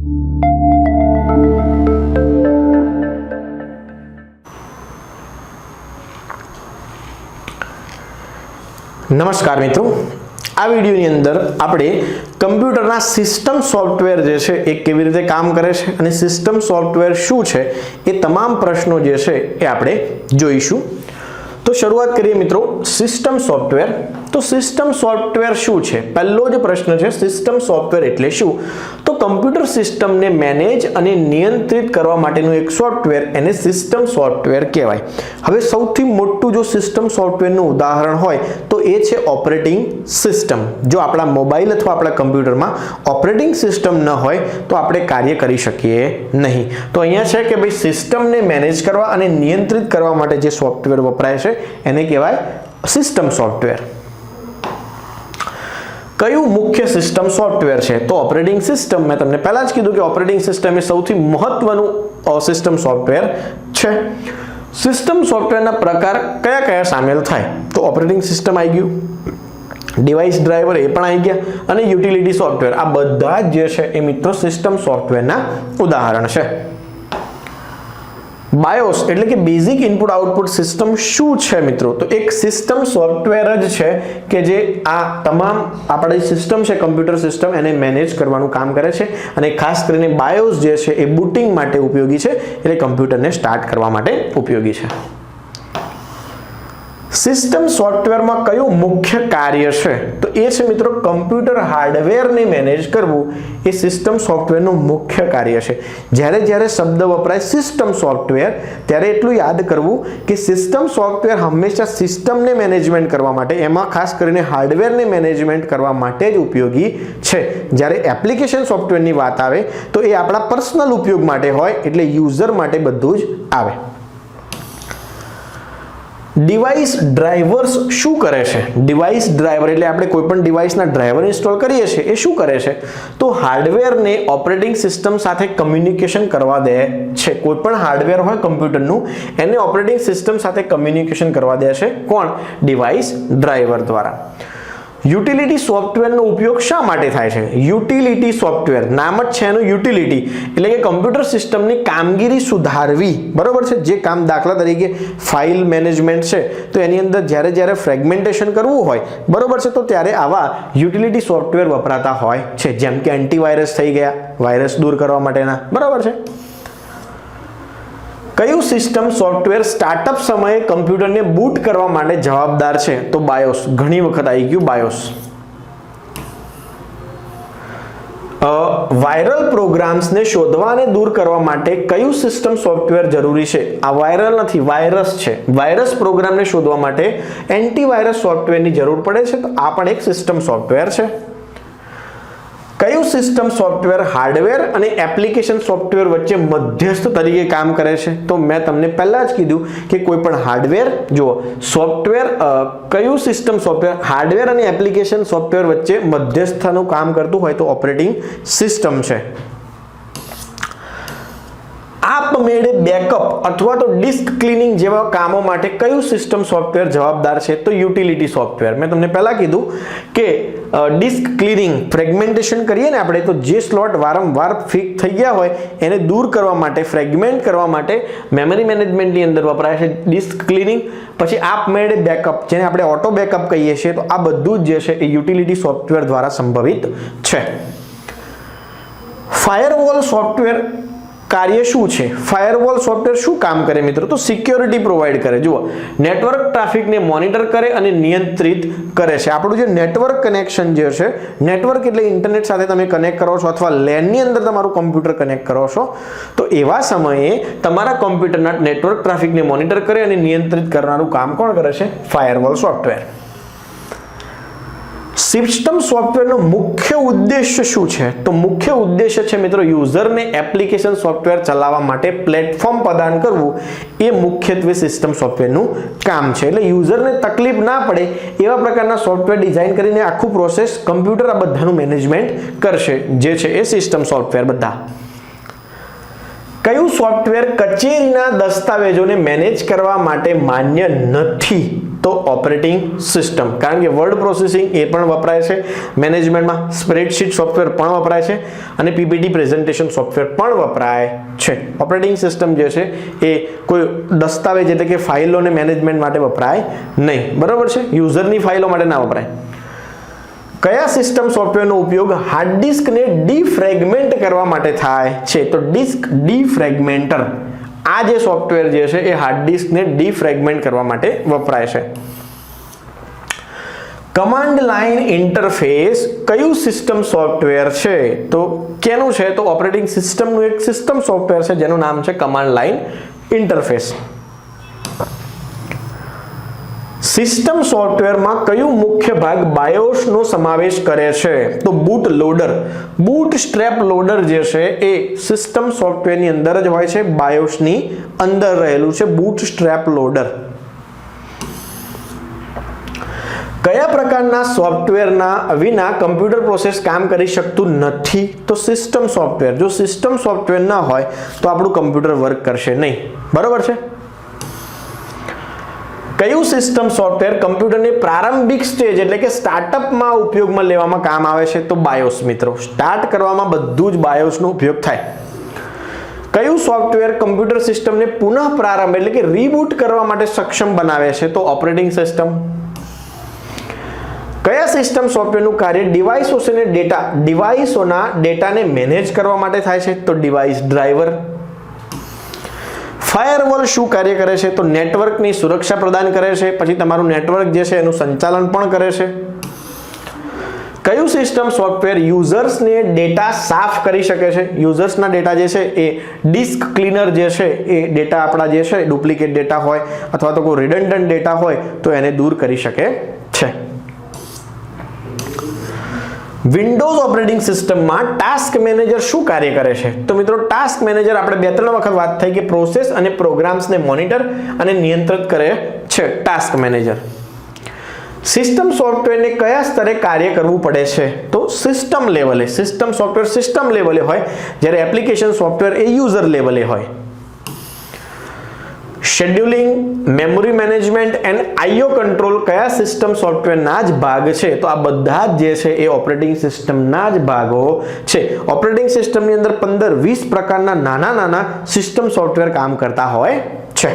નમસ્કાર મિત્રો, આ વિડિયોની અંદર આપણે કમ્પ્યુટરના સિસ્ટમ સોફ્ટવેર જે છે એ કેવી રીતે કામ કરે છે અને સિસ્ટમ સોફ્ટવેર શું છે એ તમામ પ્રશ્નો જે છે એ આપણે જોઈશું. તો શરૂઆત કરીએ મિત્રો સિસ્ટમ સોફ્ટવેર. તો સિસ્ટમ સોફ્ટવેર શું છે? પહેલો જ પ્રશ્ન છે સિસ્ટમ સોફ્ટવેર એટલે શું? તો કમ્પ્યુટર સિસ્ટમને મેનેજ અને નિયંત્રિત કરવા માટેનું એક સોફ્ટવેર એને સિસ્ટમ સોફ્ટવેર કહેવાય. હવે સૌથી મોટું જો સિસ્ટમ સોફ્ટવેરનું ઉદાહરણ હોય તો એ છે ઓપરેટિંગ સિસ્ટમ. જો આપણા મોબાઈલ અથવા આપણા કમ્પ્યુટરમાં ઓપરેટિંગ સિસ્ટમ ન હોય તો આપણે કાર્ય કરી શકીએ નહીં. તો અહીંયા છે કે ભાઈ સિસ્ટમને મેનેજ કરવા અને નિયંત્રિત કરવા માટે જે સોફ્ટવેર વપરાય છે એને કહેવાય સિસ્ટમ સોફ્ટવેર. કયું મુખ્ય સિસ્ટમ સોફ્ટવેર છે? તો ઓપરેટિંગ સિસ્ટમ. મેં તમને પહેલા જ કીધું કે ઓપરેટિંગ સિસ્ટમ એ સૌથી મહત્વનું સિસ્ટમ સોફ્ટવેર છે. સિસ્ટમ સોફ્ટવેરના પ્રકાર કયા કયા સામેલ થાય? તો ઓપરેટિંગ સિસ્ટમ આવી ગયું, ડિવાઇસ ડ્રાઈવર એ પણ આવી ગયા, અને યુટિલિટી સોફ્ટવેર. આ બધા જ જે છે એ મિત્રો સિસ્ટમ સોફ્ટવેરના ઉદાહરણ છે. બાયોસ એટલે કે બેઝિક ઇનપુટ આઉટપુટ સિસ્ટમ શું છે મિત્રો? તો એક સિસ્ટમ સોફ્ટવેર જ છે કે જે આ તમામ આપણી સિસ્ટમ છે કમ્પ્યુટર સિસ્ટમ એને મેનેજ કરવાનું કામ કરે છે, અને ખાસ કરીને બાયોસ જે છે એ બૂટિંગ માટે ઉપયોગી છે, એટલે કમ્પ્યુટરને સ્ટાર્ટ કરવા માટે ઉપયોગી છે. સિસ્ટમ સોફ્ટવેરમાં કયું મુખ્ય કાર્ય છે? તો એ છે મિત્રો કમ્પ્યુટર હાર્ડવેરને મેનેજ કરવું એ સિસ્ટમ સોફ્ટવેરનું મુખ્ય કાર્ય છે. જ્યારે શબ્દ વપરાય સિસ્ટમ સોફ્ટવેર ત્યારે એટલું યાદ કરવું કે સિસ્ટમ સોફ્ટવેર હંમેશા સિસ્ટમને મેનેજમેન્ટ કરવા માટે, એમાં ખાસ કરીને હાર્ડવેરને મેનેજમેન્ટ કરવા માટે જ ઉપયોગી છે. જ્યારે એપ્લિકેશન સોફ્ટવેરની વાત આવે તો એ આપણા પર્સનલ ઉપયોગ માટે હોય, એટલે યુઝર માટે બધું જ આવે. ડિવાઇસ ડ્રાઈવર્સ શું કરે છે? ડિવાઇસ ડ્રાઈવર એટલે આપણે કોઈ પણ ડિવાઇસના ડ્રાઈવર ઇન્સ્ટોલ કરીએ છીએ એ શું કરે છે? તો હાર્ડવેરને ઓપરેટિંગ સિસ્ટમ સાથે કમ્યુનિકેશન કરવા દે છે. કોઈ પણ હાર્ડવેર હોય કમ્પ્યુટરનું એને ઓપરેટિંગ સિસ્ટમ સાથે કમ્યુનિકેશન કરવા દે છે. કોણ? ડિવાઇસ ડ્રાઈવર દ્વારા. યુટિલિટી સોફ્ટવેરનો ઉપયોગ શા માટે થાય છે? યુટિલિટી સોફ્ટવેર, નામ જ છે એનું યુટિલિટી, એટલે કે કમ્પ્યુટર સિસ્ટમની કામગીરી સુધારવી. બરોબર છે? જે કામ દાખલા તરીકે ફાઇલ મેનેજમેન્ટ છે તો એની અંદર જ્યારે ફ્રેગમેન્ટેશન કરવું હોય, બરોબર છે, તો ત્યારે આવા યુટિલિટી સોફ્ટવેર વપરાતા હોય છે. જેમ કે એન્ટીવાયરસ થઈ ગયા, વાયરસ દૂર કરવા માટેના. બરોબર છે? કયું સિસ્ટમ સોફ્ટવેર સ્ટાર્ટઅપ સમયે કમ્પ્યુટરને બૂટ કરવા માટે જવાબદાર છે? તો બાયોસ. ઘણી વખત આવી ગયું બાયોસ. વાયરલ પ્રોગ્રામ્સને શોધવા અને દૂર કરવા માટે કયું સિસ્ટમ સોફ્ટવેર જરૂરી છે? આ વાયરલ નથી, વાયરસ છે. વાયરસ પ્રોગ્રામને શોધવા માટે એન્ટીવાયરસ સોફ્ટવેરની જરૂર પડે છે, તો આ પણ એક સિસ્ટમ સોફ્ટવેર છે. કયું સિસ્ટમ સોફ્ટવેર હાર્ડવેર અને એપ્લિકેશન સોફ્ટવેર વચ્ચે મધ્યસ્થ તરીકે કામ કરે છે? તો મેં તમને પહેલા જ કીધું કે કોઈ પણ હાર્ડવેર, જુઓ સોફ્ટવેર, કયું સિસ્ટમ સોફ્ટવેર હાર્ડવેર અને એપ્લિકેશન સોફ્ટવેર વચ્ચે મધ્યસ્થનું કામ કરતું હોય તો ઓપરેટિંગ સિસ્ટમ છે. આપમેળે બેકઅપ અથવા તો ડિસ્ક ક્લીનિંગ જેવા કામો માટે કયું સિસ્ટમ સોફ્ટવેર જવાબદાર છે? તો યુટિલિટી સોફ્ટવેર. મેં તમને પહેલા કીધું કે ડિસ્ક ક્લીનિંગ, ફ્રેગમેન્ટેશન કરીએ ને આપણે, તો જે સ્લોટ વારંવાર ફિક્સ થઈ ગયા હોય એને દૂર કરવા માટે, ફ્રેગમેન્ટ કરવા માટે મેમરી મેનેજમેન્ટની અંદર વપરાય છે ડિસ્ક ક્લીનિંગ. પછી આપમેળે બેકઅપ, જેને આપણે ઓટો બેકઅપ કહીએ છીએ, તો આ બધું જ જે છે એ યુટિલિટી સોફ્ટવેર દ્વારા સંભવિત છે. ફાયરવોલ સોફ્ટવેર કાર્ય શું છે? ફાયરવોલ સોફ્ટવેર શું કામ કરે મિત્રો? તો સિક્યોરિટી પ્રોવાઈડ કરે. જુઓ, નેટવર્ક ટ્રાફિકને મોનિટર કરે અને નિયંત્રિત કરે છે. આપણું જે નેટવર્ક કનેક્શન જે છે, નેટવર્ક એટલે ઇન્ટરનેટ સાથે તમે કનેક્ટ કરો છો અથવા લેનની અંદર તમારું કમ્પ્યુટર કનેક્ટ કરો છો, તો એવા સમયે તમારા કમ્પ્યુટરના નેટવર્ક ટ્રાફિકને મોનિટર કરે અને નિયંત્રિત કરનારું કામ કોણ કરે છે? Firewall software. સિસ્ટમ સોફ્ટવેરનો મુખ્ય ઉદ્દેશ્ય શું છે? તો મુખ્ય ઉદ્દેશ્ય છે મિત્રો યુઝરને એપ્લિકેશન સોફ્ટવેર ચલાવવા માટે પ્લેટફોર્મ પ્રદાન કરવું. એ મુખ્યત્વે સિસ્ટમ સોફ્ટવેરનું કામ છે. એટલે યુઝરને તકલીફ ના પડે એવા પ્રકારના સોફ્ટવેર ડિઝાઇન કરીને આખું પ્રોસેસ કમ્પ્યુટર આ બધાનું મેનેજમેન્ટ કરશે, જે છે એ સિસ્ટમ સોફ્ટવેર બધા. કયું સોફ્ટવેર કચેરીના દસ્તાવેજોને મેનેજ કરવા માટે માન્ય નથી? તો ઓપરેટિંગ સિસ્ટમ, કારણ કે વર્ડ પ્રોસેસિંગ એ પણ વપરાય છે મેનેજમેન્ટમાં, સ્પ્રેડશીટ સોફ્ટવેર પણ વપરાય છે અને પીપીટી પ્રેઝન્ટેશન સોફ્ટવેર પણ વપરાય છે. ઓપરેટિંગ સિસ્ટમ જે છે એ કોઈ દસ્તાવેજ એટલે કે ફાઇલોને મેનેજમેન્ટ માટે વપરાય નહીં, બરાબર છે, યુઝરની ફાઇલો માટે ના વપરાય. કયા સિસ્ટમ સોફ્ટવેરનો ઉપયોગ હાર્ડ ડિસ્કને ડિફ્રેગમેન્ટ કરવા માટે થાય છે? તો ડિસ્ક ડિફ્રેગમેન્ટર, આ જે સોફ્ટવેર જે છે એ હાર્ડ ડિસ્કને ડિફ્રેગમેન્ટ કરવા માટે વપરાય છે. કમાન્ડ લાઇન ઇન્ટરફેસ કયું સિસ્ટમ સોફ્ટવેર છે? તો કેનું છે? તો ઓપરેટિંગ સિસ્ટમનું એક સિસ્ટમ સોફ્ટવેર છે જેનું નામ છે કમાન્ડ લાઇન ઇન્ટરફેસ. સિસ્ટમ સોફ્ટવેરમાં કયું મુખ્ય ભાગ BIOS નો સમાવેશ કરે છે? તો boot loader, boot strap loader જે છે એ સિસ્ટમ સોફ્ટવેરની અંદર જ હોય છે, BIOS ની અંદર રહેલું છે બૂટ સ્ટ્રેપ લોડર. કયા પ્રકારના સોફ્ટવેરના વિના કમ્પ્યુટર પ્રોસેસ કામ કરી શકતું નથી? તો સિસ્ટમ સોફ્ટવેર. જો સિસ્ટમ સોફ્ટવેર ના હોય તો આપણું કમ્પ્યુટર વર્ક કરશે નહીં, બરોબર છે. કયું સિસ્ટમ સોફ્ટવેર કમ્પ્યુટરની પ્રારંભિક સ્ટેજ એટલે કે સ્ટાર્ટઅપમાં ઉપયોગમાં લેવામાં કામ આવે છે? તો BIOS મિત્રો. સ્ટાર્ટ કરવામાં બધું જ BIOS નો ઉપયોગ થાય. કયું સોફ્ટવેર કમ્પ્યુટર સિસ્ટમને પુનઃ પ્રારંભ એટલે કે રીબૂટ કરવા માટે સક્ષમ બનાવે છે? તો ઓપરેટિંગ સિસ્ટમ. કયા સિસ્ટમ સોફ્ટવેરનું કાર્ય ડિવાઇસોના ડેટાને મેનેજ કરવા માટે થાય છે? તો ડિવાઇસ ડ્રાઈવર. ફાયરવોલ શું કાર્ય કરે છે? તો નેટવર્કની સુરક્ષા પ્રદાન કરે છે, પછી તમારું નેટવર્ક જે છે એનું સંચાલન પણ કરે છે. કયું સિસ્ટમ સોફ્ટવેર યુઝર્સને ડેટા સાફ કરી શકે છે? યુઝર્સના ડેટા જે છે એ ડિસ્ક ક્લીનર જે છે એ ડેટા આપણા જે છે ડુપ્લિકેટ ડેટા હોય અથવા તો કોઈ રિડન્ડન્ટ ડેટા હોય તો એને દૂર કરી શકે છે. વિન્ડોઝ ઓપરેટિંગ સિસ્ટમમાં ટાસ્ક મેનેજર શું કાર્ય કરે છે? તો મિત્રો ટાસ્ક મેનેજર આપણે 2-3 વખત વાત થઈ કે પ્રોસેસ અને પ્રોગ્રામ્સને મોનિટર અને નિયંત્રિત કરે છે ટાસ્ક મેનેજર. સિસ્ટમ સોફ્ટવેરને કયા સ્તરે કાર્ય કરવું પડે છે? તો સિસ્ટમ લેવલે. સિસ્ટમ સોફ્ટવેર સિસ્ટમ લેવલે હોય, જ્યારે એપ્લિકેશન સોફ્ટવેર એ યુઝર લેવલે હોય. Scheduling, memory management and IO control કયા સિસ્ટમ સોફ્ટવેરના જ ભાગ છે? તો આ બધા જ જે છે એ ઓપરેટિંગ સિસ્ટમના જ ભાગો છે. ઓપરેટિંગ સિસ્ટમની અંદર 15-20 પ્રકારના નાના સિસ્ટમ સોફ્ટવેર કામ કરતા હોય છે.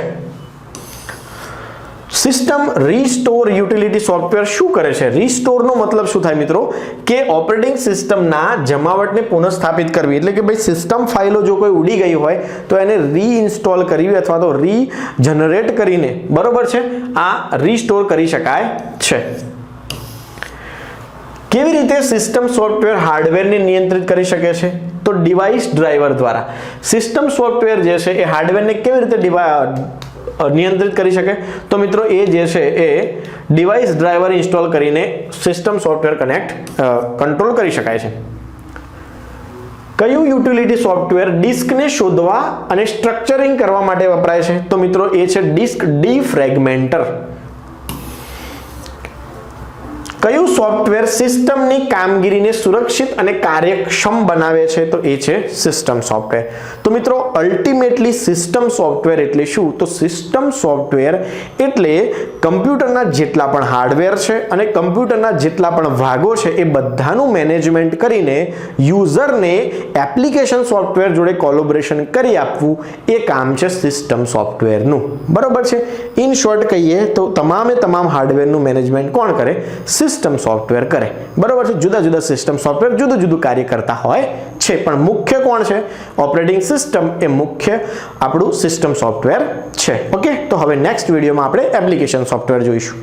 સિસ્ટમ રીસ્ટોર યુટિલિટી સોફ્ટવેર શું કરે છે? રીસ્ટોરનો મતલબ શું થાય મિત્રો? કે ઓપરેટિંગ સિસ્ટમના જમાવટને પુનઃસ્થાપિત કરવી, એટલે કે ભાઈ સિસ્ટમ ફાઇલો જો કોઈ ઉડી ગઈ હોય તો એને રીઇન્સ્ટોલ કરવી અથવા તો રીજનરેટ કરીને, બરોબર છે, આ રીસ્ટોર કરી શકાય છે. કેવી રીતે સિસ્ટમ સોફ્ટવેર હાર્ડવેરને નિયંત્રિત કરી શકે છે? તો ડિવાઇસ ડ્રાઈવર દ્વારા. સિસ્ટમ સોફ્ટવેર જે છે એ હાર્ડવેરને કેવી રીતે નિયંત્રિત કરી શકે? તો મિત્રો એ જે છે એ ડિવાઇસ ડ્રાઈવર ઇન્સ્ટોલ કરીને સિસ્ટમ સોફ્ટવેર કંટ્રોલ કરી શકાય છે. કયું યુટિલિટી સોફ્ટવેર ડિસ્કને શોધવા અને સ્ટ્રક્ચરિંગ કરવા માટે વપરાય છે? તો મિત્રો એ છે ડિસ્ક ડિફ્રેગમેન્ટર. કયું સોફ્ટવેર સિસ્ટમની કામગીરીને સુરક્ષિત અને કાર્યક્ષમ બનાવે છે? તો એ છે સિસ્ટમ સોફ્ટવેર. તો મિત્રો અલ્ટિમેટલી સિસ્ટમ સોફ્ટવેર એટલે શું? તો સિસ્ટમ સોફ્ટવેર એટલે કમ્પ્યુટરના જેટલા પણ હાર્ડવેર છે અને કમ્પ્યુટરના જેટલા પણ ભાગો છે એ બધાનું મેનેજમેન્ટ કરીને યુઝરને એપ્લિકેશન સોફ્ટવેર જોડે કોલેબોરેશન કરી આપવું એ કામ છે સિસ્ટમ સોફ્ટવેરનું, બરોબર છે. ઇન શોર્ટ કહીએ તો તમામ હાર્ડવેરનું મેનેજમેન્ટ કોણ કરે? સિસ્ટમ સોફ્ટવેર કરે, બરોબર છે. જુદા જુદા સિસ્ટમ સોફ્ટવેર જુદું કાર્ય કરતા હોય છે, પણ મુખ્ય કોણ છે? ઓપરેટિંગ સિસ્ટમ એ મુખ્ય આપણું સિસ્ટમ સોફ્ટવેર છે. ઓકે, તો હવે નેક્સ્ટ વિડીયોમાં આપણે એપ્લિકેશન સોફ્ટવેર જોઈશું.